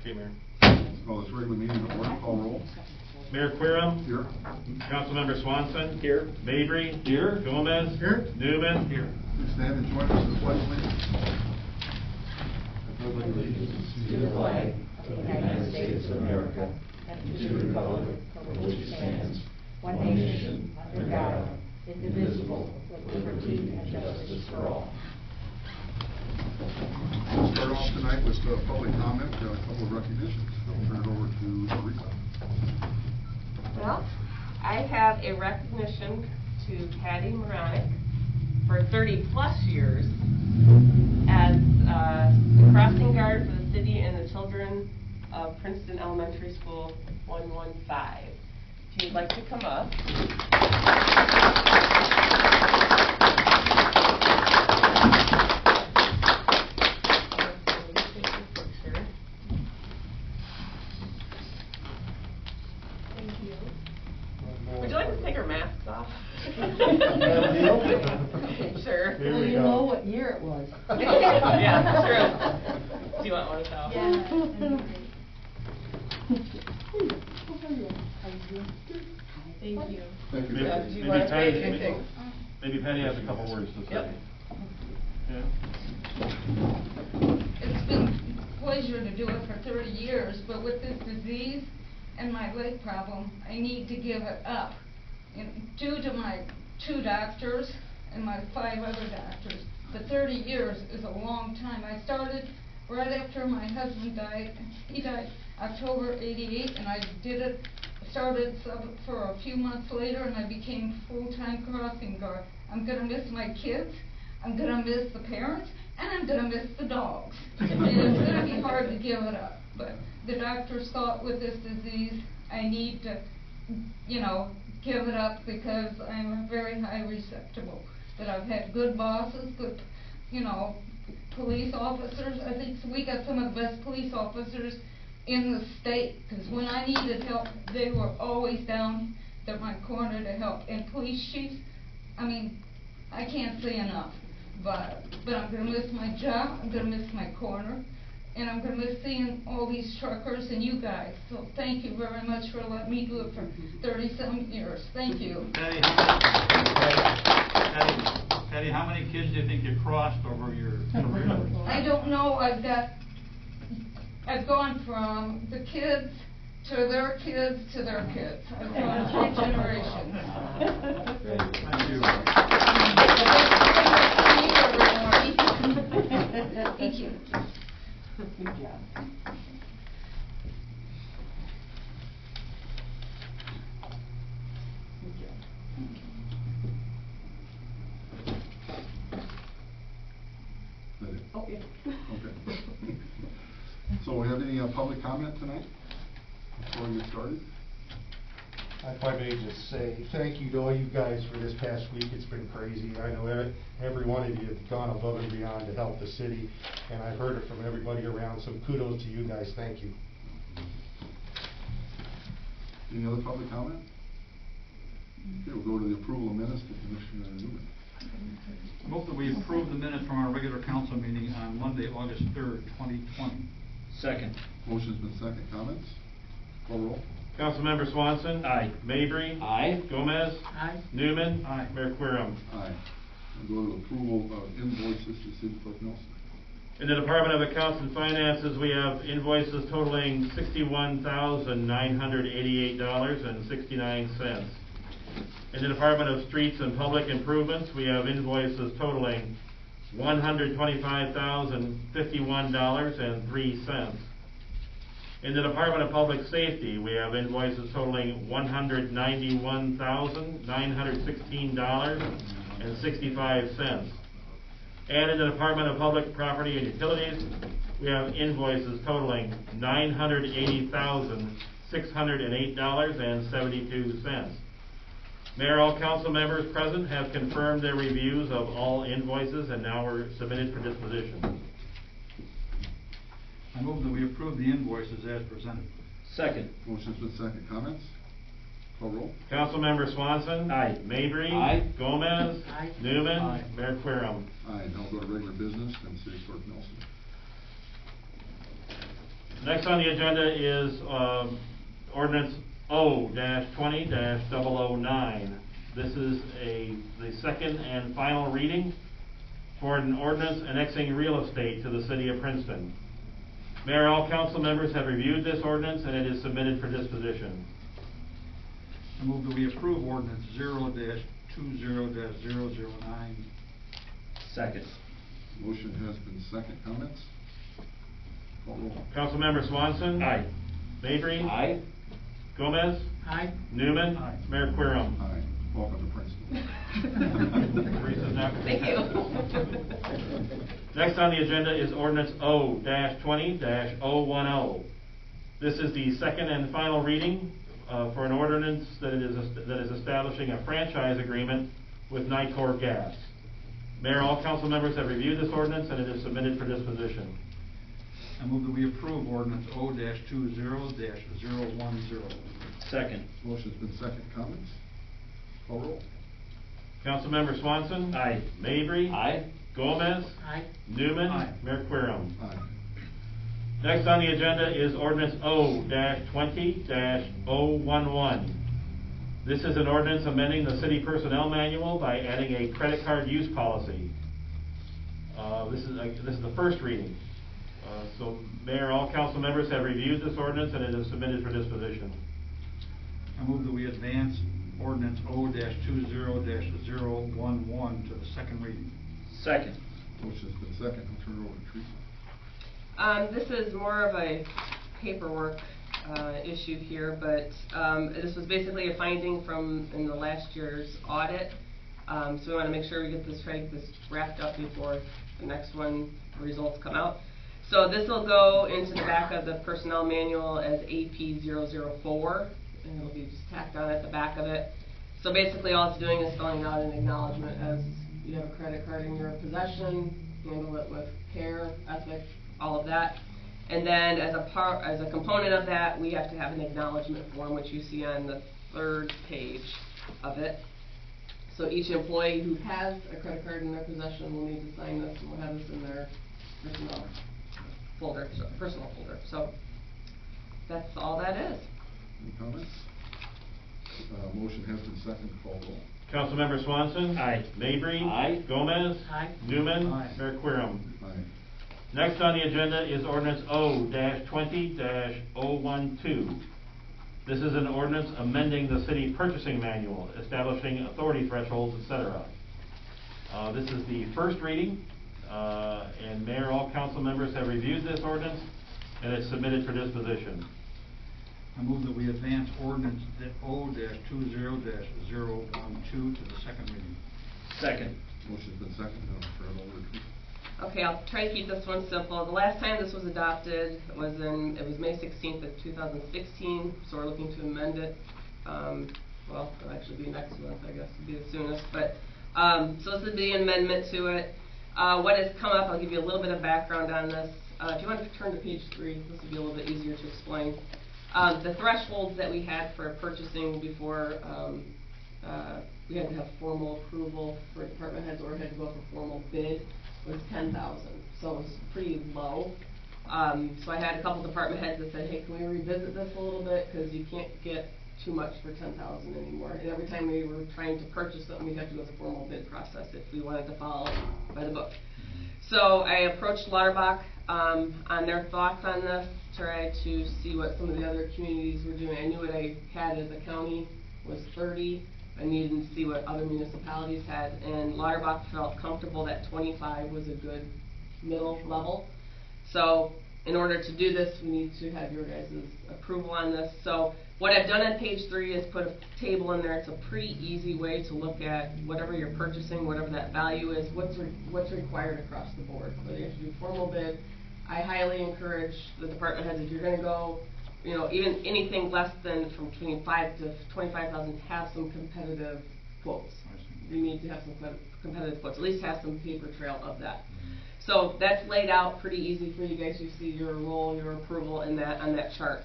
Okay, Mayor. Call this regular meeting to order. Call roll. Mayor Querom. Here. Councilmember Swanson. Here. Mabry. Here. Gomez. Here. Newman. Here. Please stand and join us in the pledge, please. I pledge allegiance to the flag of the United States of America and to the republic for which it stands, one nation, under God, indivisible, with liberty and justice for all. We'll start off tonight with public comment. Got a couple of recognitions. I'll turn it over to Rita. Well, I have a recognition to Patty Moronic for 30+ years as the crossing guard for the city and the children of Princeton Elementary School 115. If you'd like to come up. Would you like to take our masks off? Sure. Well, you know what year it was. Yeah, true. Do you want one to tell? Yeah. Thank you. Thank you. Yeah, do you want to say anything? Maybe Patty has a couple words to say. Yep. Yeah. It's been a pleasure to do it for 30 years, but with this disease and my leg problem, I need to give it up. And due to my 2 doctors and my 5 other doctors, but 30 years is a long time. I started right after my husband died. He died October '88, and I started for a few months later, and I became full-time crossing guard. I'm going to miss my kids, I'm going to miss the parents, and I'm going to miss the dogs. And it's going to be hard to give it up. But the doctors thought with this disease, I need to, give it up because I'm very high receptible. That I've had good bosses, good, police officers. I think we got some of the best police officers in the state, because when I needed help, they were always down at my corner to help. And police chiefs, I can't say enough. But I'm going to miss my job, I'm going to miss my corner, and I'm going to miss seeing all these truckers and you guys. So thank you very much for letting me do it for 30-some years. Thank you. Patty, how many kids do you think you crossed over your career? I don't know. I've gone from the kids to their kids to their kids. I've gone 3 generations. Thank you. Thank you. Good job. That it? Oh, yeah. Okay. So we have any public comment tonight before we get started? If I may just say thank you to all you guys for this past week. It's been crazy. I know every one of you have gone above and beyond to help the city, and I've heard it from everybody around, so kudos to you guys. Thank you. Any other public comment? Okay, we'll go to the approval of minutes to Commissioner Newman. Move that we approve the minutes from our regular council meeting on Monday, August 3rd, 2020. Second. Motion's been second. Comments? Call roll. Councilmember Swanson. Aye. Mabry. Aye. Gomez. Aye. Newman. Aye. Mayor Querom. Aye. We'll go to approval of invoices to City Clerk Nelson. In the Department of Accounts and Finances, we have invoices totaling $61,988.69. In the Department of Streets and Public Improvements, we have invoices totaling $125,051.03. In the Department of Public Safety, we have invoices totaling $191,916.65. And in the Department of Public Property and Utilities, we have invoices totaling $980,608.72. Mayor, all council members present have confirmed their reviews of all invoices and now are submitted for disposition. I move that we approve the invoices as presented. Second. Motion's been second. Comments? Call roll. Councilmember Swanson. Aye. Mabry. Aye. Gomez. Aye. Newman. Aye. Mayor Querom. Aye. Now we'll go to regular business and City Clerk Nelson. Next on the agenda is ordinance O-20-009. This is the second and final reading for an ordinance annexing real estate to the city of Princeton. Mayor, all council members have reviewed this ordinance and it is submitted for disposition. I move that we approve ordinance 0-20-009. Second. Motion has been second. Comments? Call roll. Councilmember Swanson. Aye. Mabry. Aye. Gomez. Aye. Newman. Aye. Mayor Querem. Aye. Welcome to Princeton. Teresa's not- Thank you. Next on the agenda is ordinance O-20-010. This is the second and final reading for an ordinance that is establishing a franchise agreement with Nicor Gas. Mayor, all council members have reviewed this ordinance and it is submitted for disposition. I move that we approve ordinance O-20-010. Second. Motion's been second. Comments? Call roll. Councilmember Swanson. Aye. Mabry. Aye. Gomez. Aye. Newman. Aye. Mayor Querem. Aye. Next on the agenda is ordinance O-20-011. This is an ordinance amending the city personnel manual by adding a credit card use policy. This is the first reading. So Mayor, all council members have reviewed this ordinance and it is submitted for disposition. I move that we advance ordinance O-20-011 to the second reading. Second. Motion's been second. I'll turn it over to Teresa. This is more of a paperwork issue here, but this was basically a finding from in the last year's audit. So we want to make sure we get this wrapped up before the next one results come out. So this will go into the back of the personnel manual as AP004, and it'll be just tacked on at the back of it. So basically all it's doing is filling out an acknowledgement as you have a credit card in your possession, handle it with care, ethic, all of that. And then as a component of that, we have to have an acknowledgement form, which you see on the third page of it. So each employee who has a credit card in their possession will need to sign this, and we'll have this in their personal folder. So that's all that is. Any comments? Motion has been second. Call roll. Councilmember Swanson. Aye. Mabry. Aye. Gomez. Aye. Newman. Aye. Mayor Querem. Aye. Next on the agenda is ordinance O-20-012. This is an ordinance amending the city purchasing manual, establishing authority thresholds, etc. This is the first reading, and Mayor, all council members have reviewed this ordinance, and it's submitted for disposition. I move that we advance ordinance O-20-012 to the second reading. Second. Motion's been second. I'll turn it over to Teresa. Okay, I'll try to keep this one simple. The last time this was adopted was May 16th of 2016, so we're looking to amend it. Well, it'll actually be next month, I guess, would be the soonest. But so this would be an amendment to it. What has come up, I'll give you a little bit of background on this. If you want to turn to page 3, this would be a little bit easier to explain. The thresholds that we had for purchasing before, we had to have formal approval for department heads, or had to go for formal bid, was 10,000. So it was pretty low. So I had a couple department heads that said, hey, can we revisit this a little bit, because you can't get too much for 10,000 anymore. And every time we were trying to purchase something, we'd have to go through a formal bid process if we wanted to follow by the book. So I approached Lauterbach on their thoughts on this, tried to see what some of the other communities were doing. I knew what I had as a county was 30. I needed to see what other municipalities had, and Lauterbach felt comfortable that 25 was a good middle level. So in order to do this, we need to have your guys' approval on this. So what I've done on page 3 is put a table in there. It's a pretty easy way to look at whatever you're purchasing, whatever that value is, what's required across the board. Whether you have to do formal bid, I highly encourage the department heads, if you're going to go, you know, even anything less than from between 5 to 25,000, have some competitive quotes. You need to have some competitive quotes, at least have some paper trail of that. So that's laid out pretty easy for you guys. You see your role, your approval in that on that chart.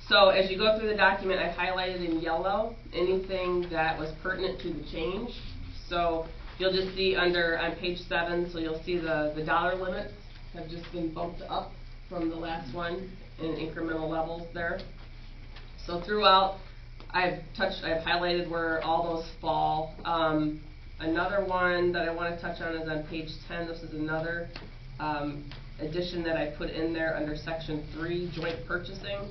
So as you go through the document, I highlighted in yellow anything that was pertinent to the change. So you'll just see on page 7, so you'll see the dollar limits have just been bumped up from the last one in incremental levels there. So throughout, I've highlighted where all those fall. Another one that I want to touch on is on page 10. This is another addition that I put in there under section 3, joint purchasing.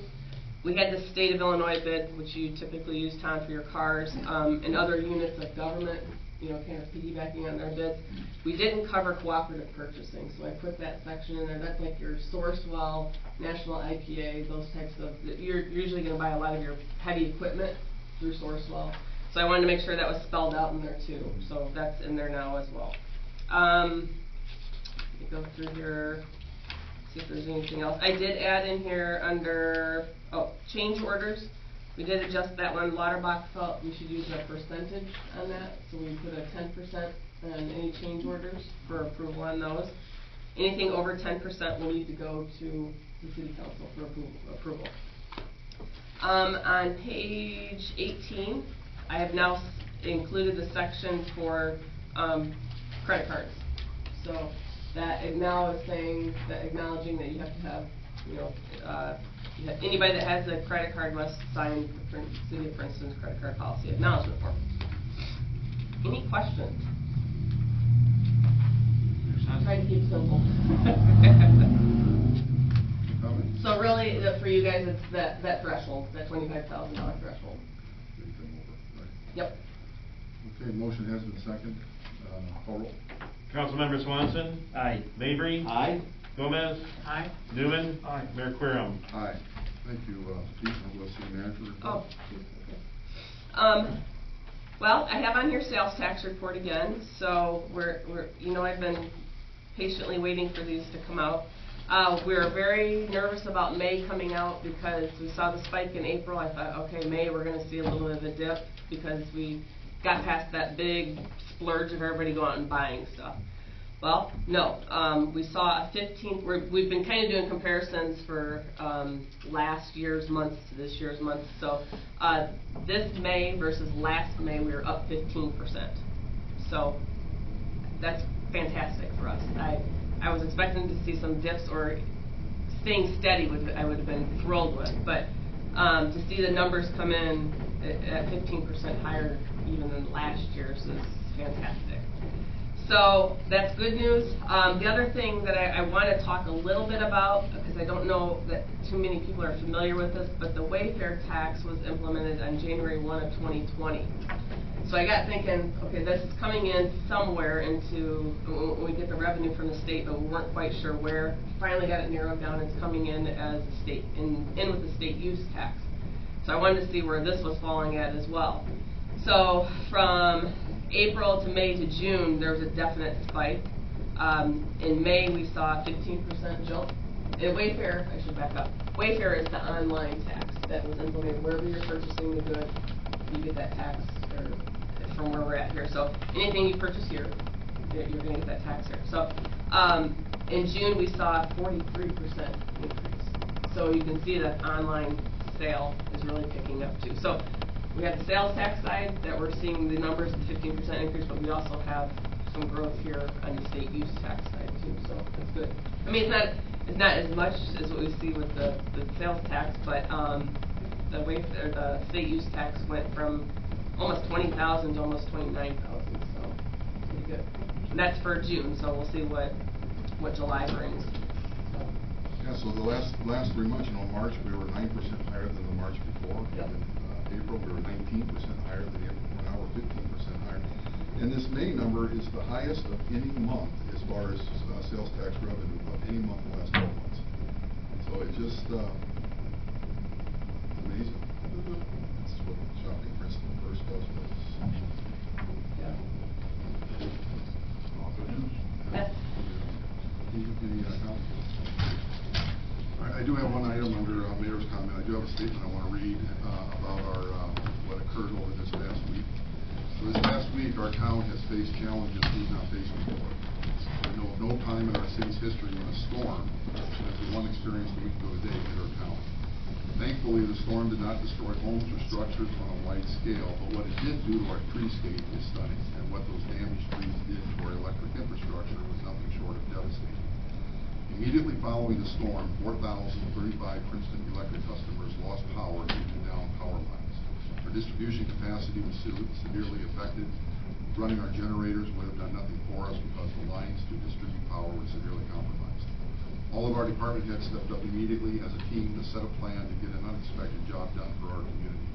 We had the state of Illinois bid, which you typically use, Tom, for your cars, and other units of government, you know, kind of piggybacking on their bids. We didn't cover cooperative purchasing, so I put that section in there. That's like your Sourcewell, National IPA, those types of, you're usually going to buy a lot of your heavy equipment through Sourcewell. So I wanted to make sure that was spelled out in there too. So that's in there now as well. Let me go through here, see if there's anything else. I did add in here under, change orders. We did adjust that one. Lauterbach felt we should use a percentage on that, so we put a 10% on any change orders for approval on those. Anything over 10% will need to go to the City Council for approval. On page 18, I have now included the section for credit cards. So that now is saying that acknowledging that you have to have, you know, anybody that has a credit card must sign the City of Princeton's credit card policy acknowledgement form. Any questions? Try to keep it simple. So really, for you guys, it's that threshold, that $25,000 threshold. Yep. Okay, motion has been seconded. Call roll. Councilmember Swanson. Aye. Mavry. Aye. Gomez. Aye. Newman. Aye. Mayor Querem. Aye. Thank you, Pete. I'll go see the manager report. Oh, okay. Well, I have on here sales tax report again. So we're you know, I've been patiently waiting for these to come out. We're very nervous about May coming out because we saw the spike in April. I thought, okay, May we're going to see a little bit of a dip because we got past that big splurge of everybody going out and buying stuff. Well, no. We saw a 15th. We've been kind of doing comparisons for last year's months to this year's months. So this May versus last May, we were up 15%. So that's fantastic for us. I was expecting to see some dips or staying steady, I would have been thrilled with. But to see the numbers come in at 15% higher even than last year's is fantastic. So that's good news. The other thing that I want to talk a little bit about, because I don't know that too many people are familiar with this, but the Wayfair tax was implemented on January 1 of 2020. So I got thinking, okay, this is coming in somewhere into, when we get the revenue from the state, but we weren't quite sure where. Finally got it narrowed down. It's coming in as a state, in with the state use tax. So I wanted to see where this was falling at as well. So from April to May to June, there was a definite spike. In May, we saw a 15% jump. In Wayfair, I should back up. Wayfair is the online tax that was implemented. Wherever you're purchasing the good, you get that tax from where we're at here. So anything you purchase here, you're going to get that tax here. So in June, we saw a 43% increase. So you can see that online sale is really picking up too. So we have the sales tax side that we're seeing the numbers of 15% increase, but we also have some growth here on the state use tax side too. So that's good. I mean, it's not as much as what we see with the sales tax, but the state use tax went from almost 20,000 to almost 29,000. So pretty good. And that's for June. So we'll see what July brings. Yeah, so the last 3 months, March we were 9% higher than the March before. Yep. In April we were 19% higher than April. Now we're 15% higher. And this May number is the highest of any month as far as sales tax revenue of any month in the last 12 months. So it just amazing. Mm-hmm. That's what shopping Princeton first does. Yeah. All good news. Yes. Any comments? I do have one item under Mayor's comment. I do have a statement I want to read about our what occurred over this past week. So this past week, our town has faced challenges we've not faced before. We know of no time in our city's history when a storm, as the one experienced a week ago today, hit our town. Thankfully, the storm did not destroy homes or structures on a wide scale, but what it did do to our treescape is stunning, and what those damaged trees did to our electric infrastructure was nothing short of devastating. Immediately following the storm, 4,035 Princeton electric customers lost power due to down power lines. Our distribution capacity was severely affected. Running our generators would have done nothing for us because the lines to distribute power were severely compromised. All of our department heads stepped up immediately as a team to set a plan to get an unexpected job done for our community.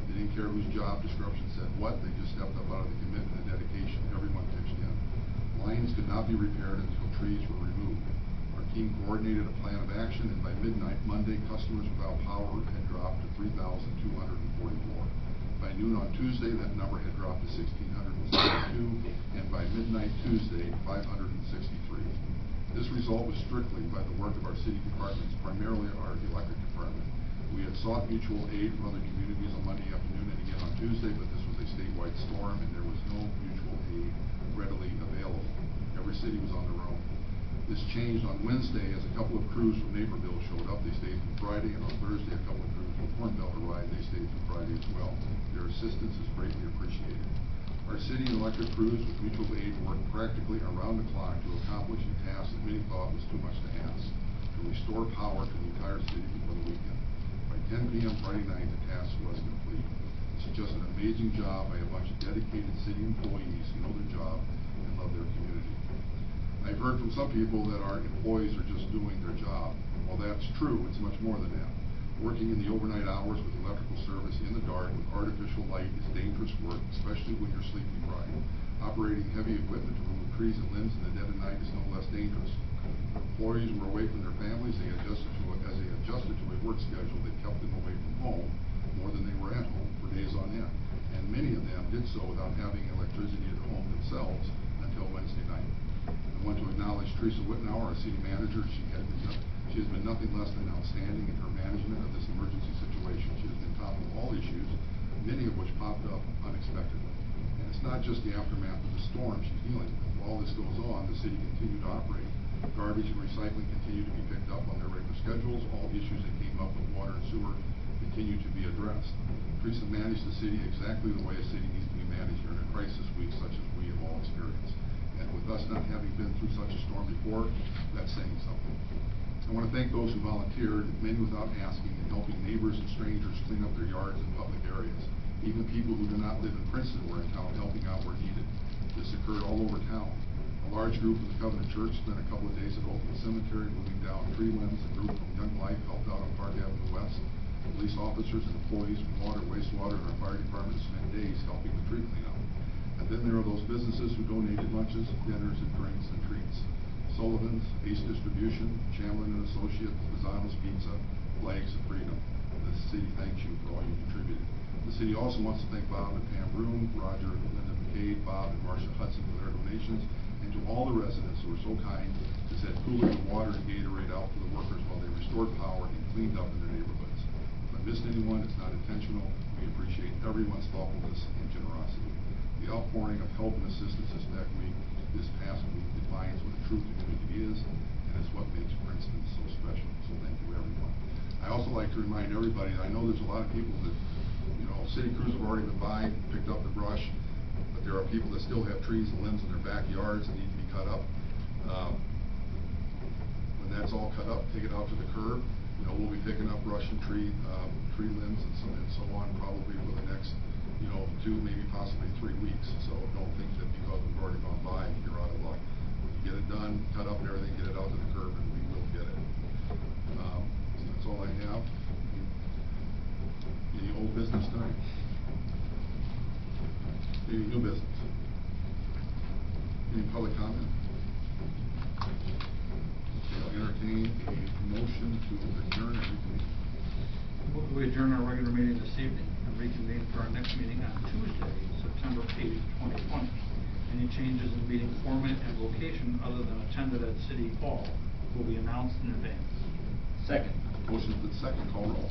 They didn't care whose job description said what, they just stepped up out of the commitment and dedication. Everyone pitched in. Lines could not be repaired until trees were removed. Our team coordinated a plan of action, and by midnight Monday, customers without power had dropped to 3,244. By noon on Tuesday, that number had dropped to 1,672, and by midnight Tuesday, 563. This result was strictly by the work of our city departments, primarily our electric department. We had sought mutual aid from other communities on Monday afternoon and again on Tuesday, but this was a statewide storm and there was no mutual aid readily available. Every city was on their own. This changed on Wednesday as a couple of crews from Naperville showed up. They stayed through Friday, and on Thursday a couple of crews from Hornbelt arrived. They stayed through Friday as well. Their assistance is greatly appreciated. Our city and electric crews with mutual aid worked practically around the clock to accomplish a task that many thought was too much to ask, to restore power to the entire city before the weekend. By 10 p.m. Friday night, the task was complete. This is just an amazing job by a bunch of dedicated city employees who know their job and love their community. I've heard from some people that our employees are just doing their job. While that's true, it's much more than that. Working in the overnight hours with electrical service in the dark with artificial light is dangerous work, especially when you're sleep deprived. Operating heavy equipment to remove trees and limbs in the dead of night is no less dangerous. Employees were away from their families. As they adjusted to a work schedule that kept them away from home more than they were at home for days on end. And many of them did so without having electricity at home themselves until Wednesday night. I want to acknowledge Teresa Wittenauer, our city manager. She has been nothing less than outstanding in her management of this emergency situation. She has been top of all issues, many of which popped up unexpectedly. And it's not just the aftermath of the storm she's dealing with. While this goes on, the city continued to operate. Garbage and recycling continue to be picked up on their regular schedules. All issues that came up with water and sewer continue to be addressed. Teresa managed the city exactly the way a city needs to be managed during a crisis week such as we have all experienced. And with us not having been through such a storm before, that's saying something. I want to thank those who volunteered, many without asking, in helping neighbors and strangers clean up their yards and public areas. Even people who do not live in Princeton were in town helping out where needed. This occurred all over town. A large group from the Covenant Church spent a couple of days at Oakland Cemetery moving down tree limbs. A group from Young Life helped out on Park Avenue West. Police officers and employees from water, wastewater, and our fire department spent days helping with tree cleanup. And then there are those businesses who donated lunches, dinners, and drinks and treats. Sullivan's, Ace Distribution, Chamberlain & Associates, Pisano's Pizza, Flags of Freedom. The city thanks you for all you contributed. The city also wants to thank Bob and Pam Broom, Roger and Linda McCabe, Bob and Marcia Hudson for their donations, and to all the residents who were so kind to send coolers of water and Gatorade out for the workers while they restored power and cleaned up in their neighborhoods. If I missed anyone, it's not intentional. We appreciate everyone's thoughtfulness and generosity. The outpouring of help and assistance this past week defines what a true community is, and it's what makes Princeton so special. So thank you, everyone. I also like to remind everybody, I know there's a lot of people that, city crews have already been by, picked up the brush, but there are people that still have trees and limbs in their backyards that need to be cut up. When that's all cut up, take it out to the curb. We'll be picking up brush and tree limbs and so on probably for the next 2, maybe possibly 3 weeks. So don't think that because we've already gone by, you're out of luck. Get it done, cut up and everything, get it out to the curb, and we will get it. That's all I have. Any old business tonight? Any new business? Any public comment? I'll entertain a motion to adjourn and reconvene. We adjourn our regular meeting this evening and reconvene for our next meeting on Tuesday, September 8th, 2020. Any changes in meeting format and location other than attended at City Hall will be announced in advance. Second. Motion for the second, call roll.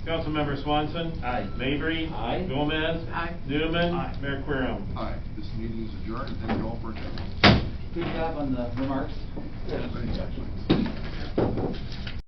Councilmember Swanson. Aye. Mabry. Aye. Gomez. Aye. Newman. Aye. Mayor Querem. Aye. This meeting is adjourned, and thank you all for attending. Good job on the remarks. Thanks.